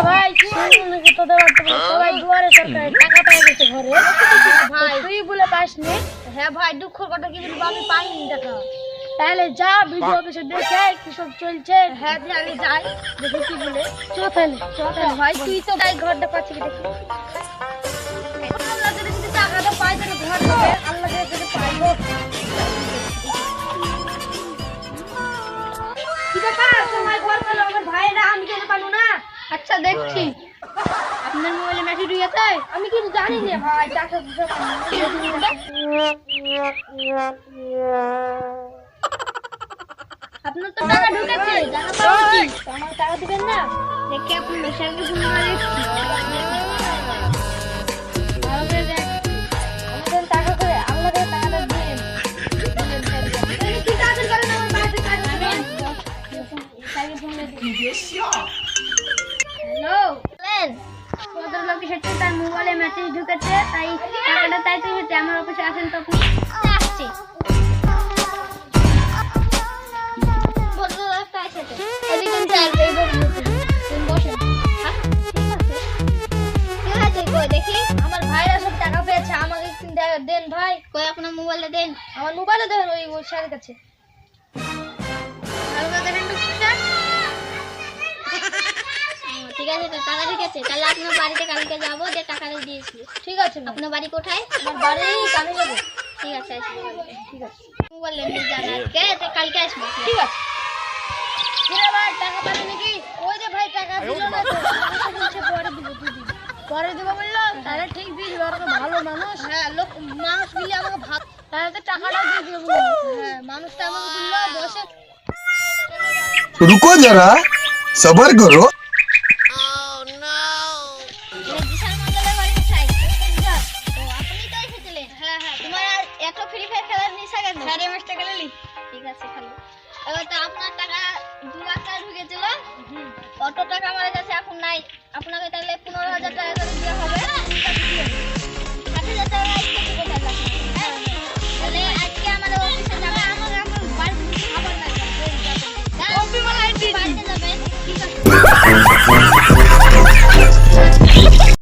ভাই কি তোদের সবাই দুয়ারে সরকার টাকা পেয়ে গেছে ঘরে ভাই তুই বলে পাসনি। হ্যাঁ ভাই দুঃখ কথা কি বলবো আমি পাইনি টাকা। তাহলে যা ভিডিও অফিসে দেখে কি সব চলছে। হ্যাঁ আমি যাই দেখি কি বলে। চল তাহলে ভাই তুই তো ভাই ঘরটা পাচ্ছি দেখি আল্লাহ যদি টাকাটা পাই তাহলে ঘর হবে আল্লাহ যদি পাইবো। কি ব্যাপার তোমার ঘর পেলো আমার ভাইরা আমি কেন পাবো না? আচ্ছা দেখছি আপনার মোবাইলে মেসেজ ঢুকেছে আমি কিন্তু জানি না ভাই টাকা আপনার তো টাকা ঢুকেছে জানা পাবো কি আমার টাকা দিবেন না দেখি আপনি মেশাকে ফোন করে আমাদের টাকা করে আল্লাহকে টাকাটা দিন কি কাজ করেন আমার বাড়িতে কাজ দিবেন টাকা ফোন দিয়ে হ্যালো বলেন কত লোকের সাথে তার মোবাইলে মেসেজ ঢুকেছে তাই টাকাটা চাইতে হচ্ছে আমার অফিসে আসেন তো আপনি আসছি বড় রাস্তা আছে তো এদিকে স্যার এই বসেন ঠিক আছে কই দেখি আমার ভাইরা সব টাকা পেয়েছে আমাকে দেন ভাই কই আপনার মোবাইলে দেন আমার মোবাইলে দেন ওই স্যারের কাছে আলগা দেন তো স্যার ঠিক আছে তো টাকা ঠিক আছে তাহলে আপনার বাড়িতে কালকে যাব যে টাকাটা দিয়েছিল। ঠিক আছে আপনার বাড়ি কোথায়? আমার বাড়ি কানে যাব। ঠিক আছে আসবো ঠিক আছে মোবাইল নিয়ে যান আজকে তো কালকে আসবো। ঠিক আছে কিরে ভাই টাকা পাবি নাকি? ওই যে ভাই টাকা দিল না তো বলছে পরে দিব বললো তাহলে ঠিক দিয়ে দিবে ওরা তো ভালো মানুষ। হ্যাঁ লোক মানুষ মিলে আমাকে ভাব তাহলে তো টাকাটা দিয়ে দিবে। হ্যাঁ মানুষটা আমাকে বললো বসে रुको जरा सबर करो। আপনার টাকা 2 লাখ টাকা ঢুকেছিল কত টাকা আমার কাছে এখন নাই